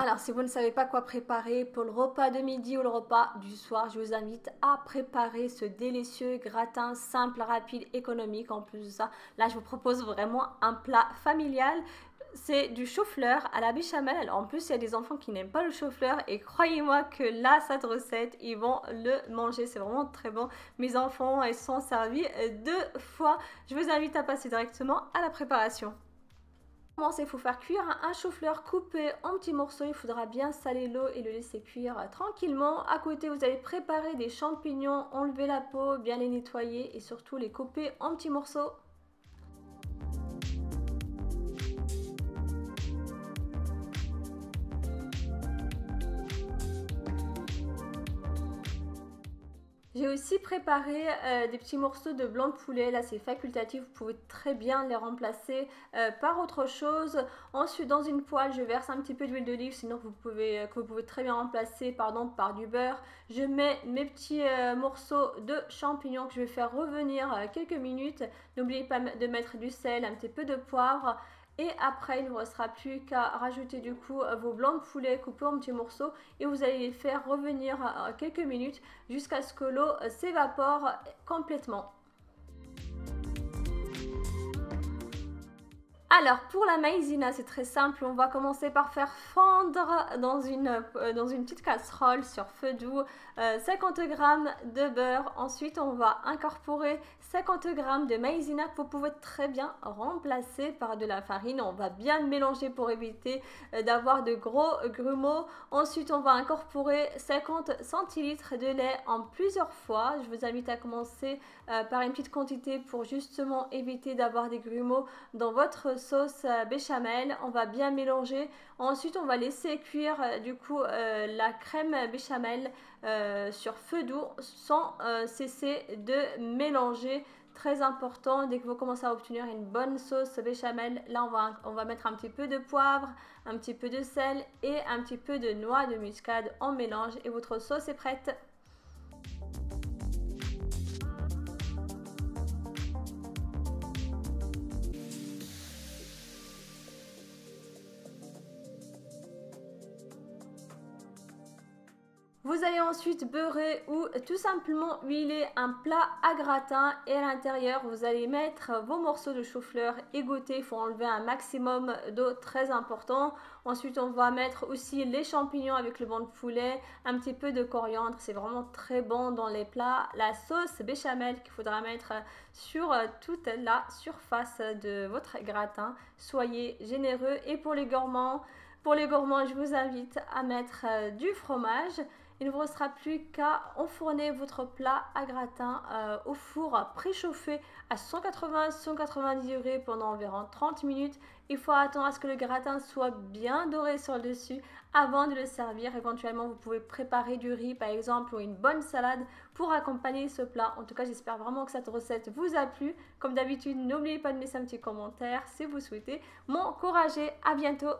Alors, si vous ne savez pas quoi préparer pour le repas de midi ou le repas du soir, je vous invite à préparer ce délicieux gratin simple, rapide, économique. En plus de ça, là, je vous propose vraiment un plat familial. C'est du chou-fleur à la béchamel. Alors, en plus, il y a des enfants qui n'aiment pas le chou-fleur et croyez-moi que là, cette recette, ils vont le manger. C'est vraiment très bon. Mes enfants, ils sont servis 2 fois. Je vous invite à passer directement à la préparation. Il faut faire cuire un chou-fleur coupé en petits morceaux. Il faudra bien saler l'eau et le laisser cuire tranquillement. À côté, vous allez préparer des champignons, enlever la peau, bien les nettoyer et surtout les couper en petits morceaux. J'ai aussi préparé des petits morceaux de blanc de poulet. Là, c'est facultatif. Vous pouvez très bien les remplacer par autre chose. Ensuite, dans une poêle, je verse un petit peu d'huile d'olive. Sinon, que vous pouvez très bien remplacer par du beurre. Je mets mes petits morceaux de champignons que je vais faire revenir quelques minutes. N'oubliez pas de mettre du sel, un petit peu de poivre. Et après, il ne vous restera plus qu'à rajouter du coup vos blancs de poulet coupés en petits morceaux et vous allez les faire revenir quelques minutes jusqu'à ce que l'eau s'évapore complètement. Alors pour la maïzena, c'est très simple, on va commencer par faire fondre dans une petite casserole sur feu doux 50 g de beurre. Ensuite on va incorporer 50 g de maïzena que vous pouvez très bien remplacer par de la farine. On va bien mélanger pour éviter d'avoir de gros grumeaux. Ensuite on va incorporer 50 centilitres de lait en plusieurs fois. Je vous invite à commencer par une petite quantité pour justement éviter d'avoir des grumeaux dans votre sauce béchamel. On va bien mélanger. Ensuite, on va laisser cuire du coup la crème béchamel sur feu doux sans cesser de mélanger. Très important, dès que vous commencez à obtenir une bonne sauce béchamel, là on va mettre un petit peu de poivre, un petit peu de sel et un petit peu de noix de muscade en mélange et votre sauce est prête. Vous allez ensuite beurrer ou tout simplement huiler un plat à gratin et à l'intérieur vous allez mettre vos morceaux de chou-fleur égouttés. Il faut enlever un maximum d'eau, très important. Ensuite on va mettre aussi les champignons avec le blanc de poulet, un petit peu de coriandre, c'est vraiment très bon dans les plats. La sauce béchamel qu'il faudra mettre sur toute la surface de votre gratin. Soyez généreux et pour les gourmands, je vous invite à mettre du fromage. Il ne vous restera plus qu'à enfourner votre plat à gratin au four préchauffé à 180-190 degrés pendant environ 30 minutes. Il faut attendre à ce que le gratin soit bien doré sur le dessus avant de le servir. Éventuellement, vous pouvez préparer du riz par exemple ou une bonne salade pour accompagner ce plat. En tout cas, j'espère vraiment que cette recette vous a plu. Comme d'habitude, n'oubliez pas de laisser un petit commentaire si vous souhaitez m'encourager. À bientôt!